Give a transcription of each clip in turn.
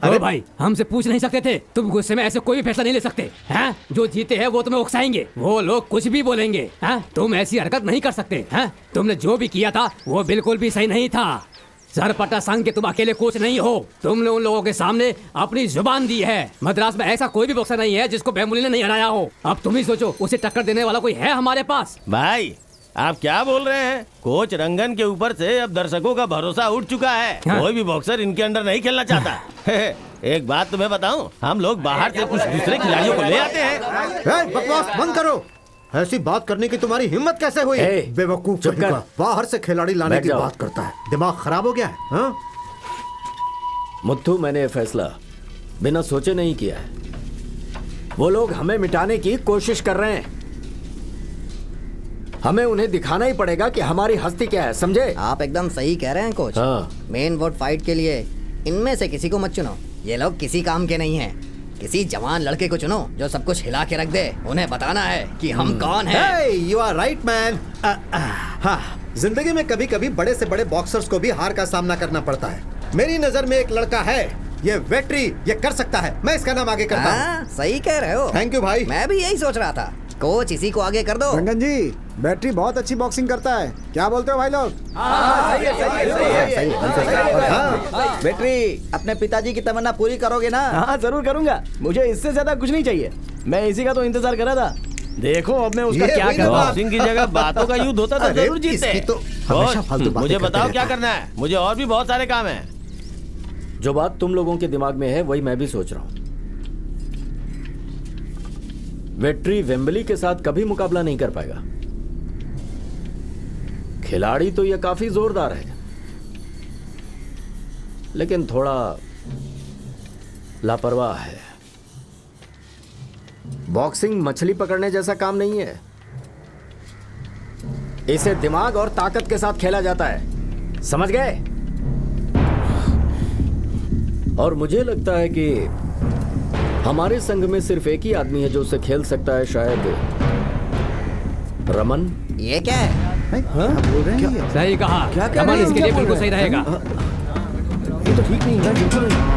अरे भाई, हमसे पूछ नहीं सकते थे? तुम गुस्से में ऐसे कोई भी फैसला नहीं ले सकते हैं? जो जीते हैं वो तुम्हें उकसाएंगे, वो लोग कुछ भी बोलेंगे हैं? तुम ऐसी हरकत नहीं कर सकते हैं? तुमने जो भी किया था वो बिल्कुल भी सही नहीं था। सरपटा संघ के तुम अकेले कोच नहीं हो, तुमने उन लोगों के सामने अपनी जुबान दी है। मद्रास में ऐसा कोई भी बॉक्सर नहीं है जिसको बेमुली ने नहीं हराया हो। अब तुम ही सोचो, उसे टक्कर देने वाला कोई है हमारे पास? भाई आप क्या बोल रहे हैं? कोच रंगन के ऊपर से अब दर्शकों का भरोसा उठ चुका है। कोई भी बॉक्सर इनके अंडर नहीं खेलना चाहता। एक बात तुम्हें बताऊं, हम लोग बाहर से कुछ दूसरे खिलाड़ियों को ले आते हैं। बकवास बंद करो। ऐसी बात करने की तुम्हारी हिम्मत कैसे हुई? बेवकूफ, बाहर से खिलाड़ी लाने की बात करता है। दिमाग खराब हो गया है हाँ? मुत्थू, मैंने ये फैसला बिना सोचे नहीं किया है। वो लोग हमें मिटाने की कोशिश कर रहे हैं। हमें उन्हें दिखाना ही पड़ेगा कि हमारी हस्ती क्या है, समझे? आप एकदम सही कह रहे हैं कोच। हाँ। मेन वोट फाइट के लिए इनमें से किसी को मत चुनो। ये लोग किसी काम के नहीं हैं। किसी जवान लड़के को चुनो जो सब कुछ हिला के रख दे। उन्हें बताना है कि हम कौन हैं। You are right man. हाँ, जिंदगी में कभी कभी बड़े से बड़े बॉक्सर्स को भी हार का सामना करना पड़ता है। मेरी नजर में एक लड़का है, ये वेट्री, ये कर सकता है। मैं इसका नाम आगे करता हूँ। सही कह रहे हो। थैंक यू भाई। मैं भी यही सोच रहा था। कोच इसी को आगे कर दो। रंगन जी, बैटरी बहुत अच्छी बॉक्सिंग करता है, क्या बोलते हो भाई लोग? बैटरी, अपने पिताजी की तमन्ना पूरी करोगे ना? हाँ जरूर करूंगा, मुझे इससे ज्यादा कुछ नहीं चाहिए। मैं इसी का तो इंतजार कर रहा था। देखो अब मैं उसका क्या करूं। बॉक्सिंग की जगह बातों का युद्ध होता तो जरूर जीते। तो मुझे बताओ क्या करना है, मुझे और भी बहुत सारे काम हैं। जो बात तुम लोगों के दिमाग में है वही मैं भी सोच रहा हूं। वेट्री वेम्बली के साथ कभी मुकाबला नहीं कर पाएगा। खिलाड़ी तो यह काफी जोरदार है, लेकिन थोड़ा लापरवाह है। बॉक्सिंग मछली पकड़ने जैसा काम नहीं है। इसे दिमाग और ताकत के साथ खेला जाता है, समझ गए? और मुझे लगता है कि हमारे संघ में सिर्फ एक ही आदमी है जो उसे खेल सकता है, शायद रमन। ये क्या है? बोल रहे हैं? सही कहा, रमन इसके लिए बिल्कुल सही रहेगा। ये तो ठीक नहीं है, बिल्कुल नहीं।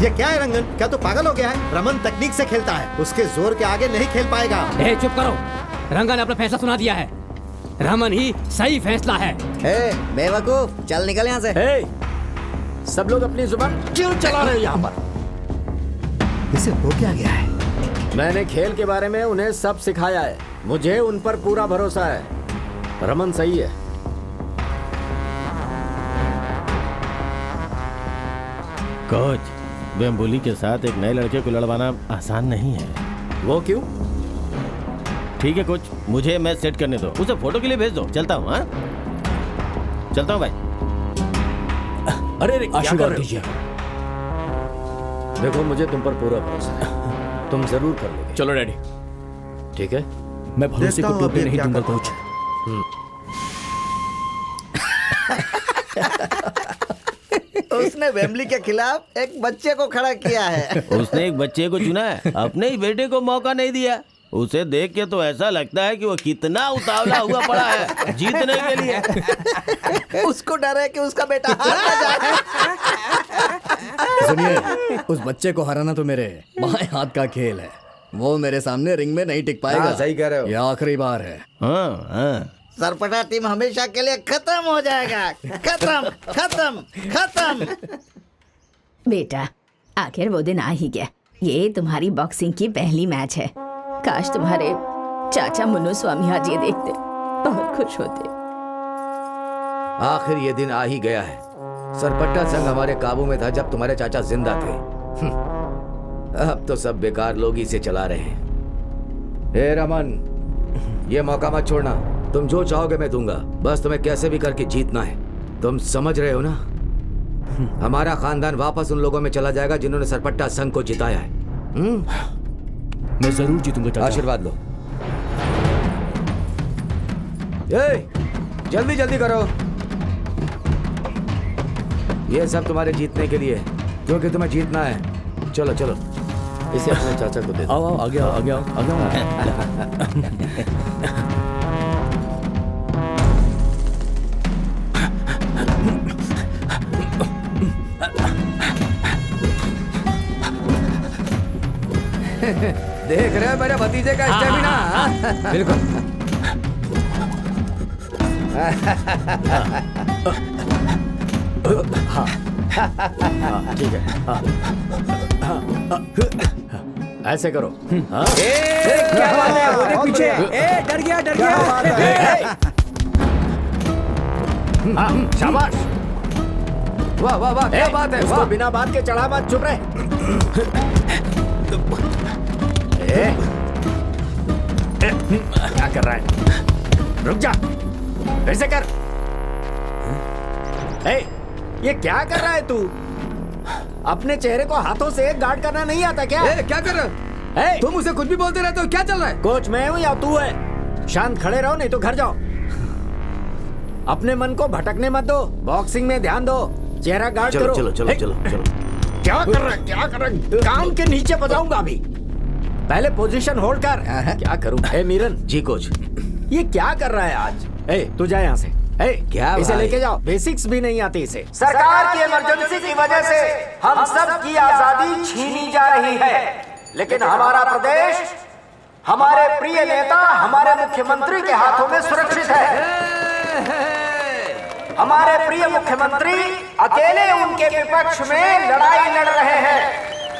ये क्या है रंगन? क्या तो पागल हो गया है? रमन तकनीक से खेलता है, उसके जोर के आगे नहीं खेल पाएगा। चुप करो, रंगन ने अपना फैसला सुना दिया है। रमन ही सही फैसला है। बेवकूफ, चल निकल यहाँ से। सब लोग अपनी जुबान क्यों चला रहे हैं यहाँ पर? इसे हो क्या गया है? मैंने खेल के बारे में उन्हें सब सिखाया है। मुझे उन पर पूरा भरोसा है। रमन सही है। कोच, बेम्बुली के साथ एक नए लड़के को लड़वाना आसान नहीं है। वो क्यों? ठीक है कोच, मुझे मैच सेट करने दो। उसे फोटो के लिए भेज दो। चलता हूँ। हाँ, चलता हूँ भाई। अरे आशीर्वाद दीजिए। देखो, मुझे तुम पर पूरा भरोसा है। तुम जरूर कर लोगे। चलो डैडी। ठीक है, मैं भरोसे को टूटने नहीं दूंगा कोच। उसने वेम्बली के खिलाफ एक बच्चे को खड़ा किया है। उसने एक बच्चे को चुना है, अपने ही बेटे को मौका नहीं दिया। उसे देख के तो ऐसा लगता है कि वो कितना उतावला हुआ पड़ा है जीतने के लिए। उसको डर है कि उसका बेटा हार ना जाए। सुनिए, उस बच्चे को हराना तो मेरे बाएं हाथ का खेल है। वो मेरे सामने रिंग में नहीं टिक पाएगा। सही कह रहे हो। ये आखिरी बार है। हाँ। सरपटा टीम हमेशा के लिए खत्म हो जाएगा। खत्म खत्म खत्म। बेटा, आखिर वो दिन आ ही गया। ये तुम्हारी बॉक्सिंग की पहली मैच है। काश तुम्हारे चाचा मुन्नू स्वामी आज ये देखते, बहुत खुश होते। आखिर ये दिन आ ही गया है। सरपट्टा संघ हमारे काबू में था जब तुम्हारे चाचा जिंदा थे। अब तो सब बेकार लोग ही से चला रहे हैं। ए रमन, ये मौका मत छोड़ना। तुम जो चाहोगे मैं दूंगा, बस तुम्हें कैसे भी करके जीतना है। तुम समझ रहे हो ना? हमारा खानदान वापस उन लोगों में चला जाएगा जिन्होंने सरपट्टा संघ को जिताया है। मैं जरूर जीतूंगा चाचा। आशीर्वाद लो। जल्दी जल्दी करो। ये सब तुम्हारे जीतने के लिए, क्योंकि तुम्हें जीतना है। चलो चलो, इसे अपने चाचा को दे दो। आओ, आगे आओ, आगे आओ, आगे आओ। देख रहे हो मेरे भतीजे का स्टेमिना? बिल्कुल। ठीक है। ऐसे करो। हाँ? क्या बात है? वो देख पीछे। डर गया, डर गया। शाबाश। वाह वाह वाह, क्या बात है? उसको बिना बात के चढ़ा मत, चुप रहे। क्या कर रहा है? रुक जा, फिर से कर। ये क्या कर रहा है तू? अपने चेहरे को हाथों से गार्ड करना नहीं आता क्या? क्या कर रहे हो? तुम उसे कुछ भी बोलते रहते हो, क्या चल रहा है? कोच मैं हूँ या तू है? शांत खड़े रहो, नहीं तो घर जाओ। अपने मन को भटकने मत दो, बॉक्सिंग में ध्यान दो, चेहरा गार्ड करो। चलो चलो चलो चलो। क्या कर रहा है? क्या कर रहा है? कान के नीचे बजाऊंगा अभी। पहले पोजीशन होल्ड कर। क्या करूं? मीरन जी कोच। ये क्या कर रहा है आज? तू जा यहाँ से। क्या इसे भाई? लेके जाओ, बेसिक्स भी नहीं आती इसे। सरकार की इमरजेंसी की वजह से हम सब की आजादी छीनी जा रही है, लेकिन हमारा प्रदेश हमारे प्रिय नेता हमारे मुख्यमंत्री के हाथों में सुरक्षित है। हमारे प्रिय मुख्यमंत्री अकेले उनके विपक्ष में लड़ाई लड़ रहे हैं।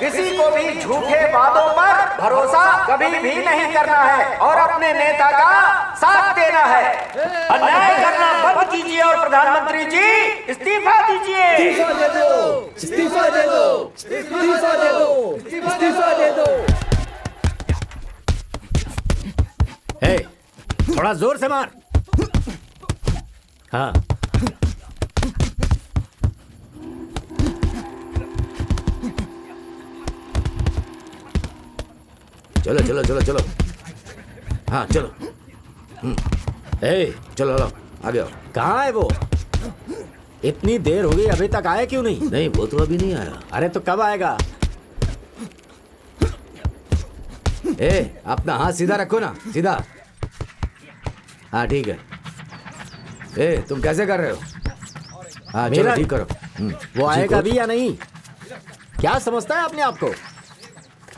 किसी को भी झूठे वादों पर भरोसा कभी भी नहीं करना है और अपने नेता का साथ देना है। अन्याय करना बंद कीजिए और प्रधानमंत्री जी इस्तीफा दीजिए। इस्तीफा दे दो, इस्तीफा दे दो, इस्तीफा दे दो, इस्तीफा दे दो। थोड़ा जोर से मार। हाँ, चलो चलो चलो चलो। हाँ चलो। चलो लो, आ गया। कहाँ है वो? इतनी देर हो गई, अभी तक आया क्यों नहीं? नहीं, वो तो अभी नहीं आया। अरे तो कब आएगा? अपना हाथ सीधा रखो ना, सीधा। हाँ ठीक है। तुम कैसे कर रहे हो? हाँ चलो ठीक करो। वो आएगा अभी या नहीं? क्या समझता है अपने आप को?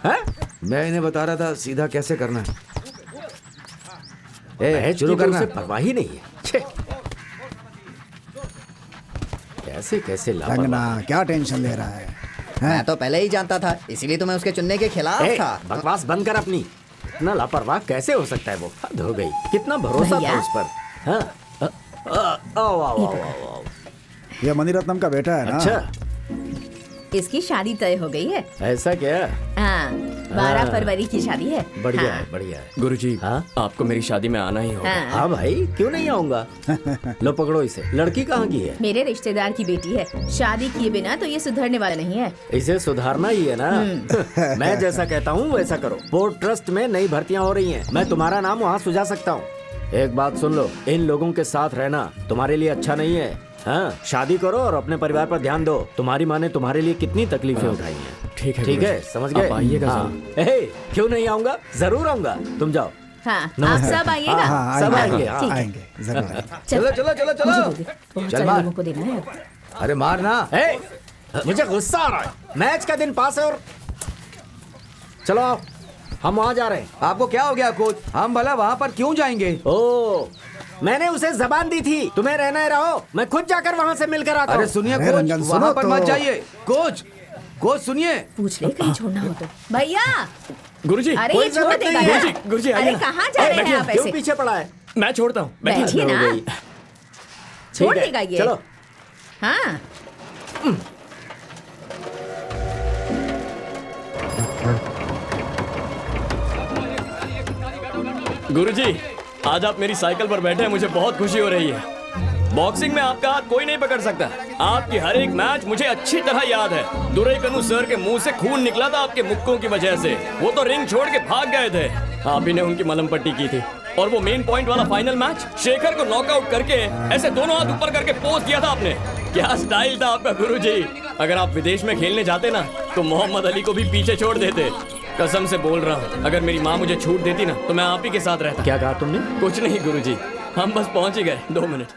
है? मैं इन्हें बता रहा था सीधा कैसे करना है। शुरू करना। परवाह ही नहीं है। कैसे कैसे रंगना क्या टेंशन ले रहा है? मैं तो पहले ही जानता था, इसीलिए तो मैं उसके चुनने के खिलाफ था। बकवास बंद कर अपनी। इतना लापरवाह कैसे हो सकता है वो? हद हो गई। कितना भरोसा था उस पर। ये मणिरत्नम का बेटा है ना? अच्छा, इसकी शादी तय हो गई है। ऐसा क्या? हाँ, 12 फरवरी की शादी है। बढ़िया है, बढ़िया है। गुरुजी, हाँ? आपको मेरी शादी में आना ही होगा। हाँ भाई, क्यों नहीं आऊंगा? लो पकड़ो इसे। लड़की कहाँ की है? मेरे रिश्तेदार की बेटी है। शादी किए बिना तो ये सुधरने वाला नहीं है। इसे सुधारना ही है ना। मैं जैसा कहता हूँ वैसा करो। पोर्ट ट्रस्ट में नई भर्तियाँ हो रही हैं। मैं तुम्हारा नाम वहाँ सुझा सकता हूँ। एक बात सुन लो, इन लोगों के साथ रहना तुम्हारे लिए अच्छा नहीं है। हाँ, शादी करो और अपने परिवार पर ध्यान दो। तुम्हारी माँ ने तुम्हारे लिए कितनी तकलीफें उठाई हैं। ठीक है, ठीक है, समझ गए? आप आइएगा क्यों नहीं आऊंगा? जरूर आऊंगा। तुम जाओ। हाँ, आप सब आइएगा। सब आएंगे। ठीक है। आएंगे जरूर आएंगे। चलो चलो चलो चलो। बहुत चल सारे मार। लोगों को देना है। अरे मारना। मुझे गुस्सा आ रहा है। मैच का दिन पास है और चलो आओ, हम वहाँ जा रहे हैं। आपको क्या हो गया कोच? हम भला वहाँ पर क्यों जाएंगे? ओ, मैंने उसे जबान दी थी, तुम्हें रहना है रहो, मैं खुद जाकर वहाँ से मिलकर आता हूँ। अरे सुनिए अरे कोच, रंजन, सुनो वहाँ पर तो। मत जाइए। कोच, कोच सुनिए। पूछ ले कहीं छोड़ना हो तो। भैया, गुरुजी, अरे कोई ये छोड़ जरूरत देगा नहीं है। क्या? गुरुजी, आइए अरे ना। कहाँ जा रहे हैं आप क्यों ऐसे? पीछे पड़ा है? मैं छोड़ता हूँ। बैठिए ना। हो गई। छोड़ ठीक है, देगा ये। चलो। हाँ, गुरुजी, आज आप मेरी साइकिल पर बैठे हैं, मुझे बहुत खुशी हो रही है। बॉक्सिंग में आपका हाथ कोई नहीं पकड़ सकता। आपकी हर एक मैच मुझे अच्छी तरह याद है। दुरईकनु सर के मुंह से खून निकला था आपके मुक्कों की वजह से। वो तो रिंग छोड़ के भाग गए थे। आप ही ने उनकी मलहम पट्टी की थी। और वो मेन पॉइंट वाला फाइनल मैच, शेखर को नॉकआउट करके ऐसे दोनों हाथ ऊपर करके पोज किया था आपने। क्या स्टाइल था आपका गुरुजी। अगर आप विदेश में खेलने जाते ना तो मोहम्मद अली को भी पीछे छोड़ देते। कसम से बोल रहा हूँ, अगर मेरी माँ मुझे छूट देती ना तो मैं आप ही के साथ रहता। क्या कहा तुमने? कुछ नहीं गुरुजी, हम बस पहुंच ही गए। 2 मिनट।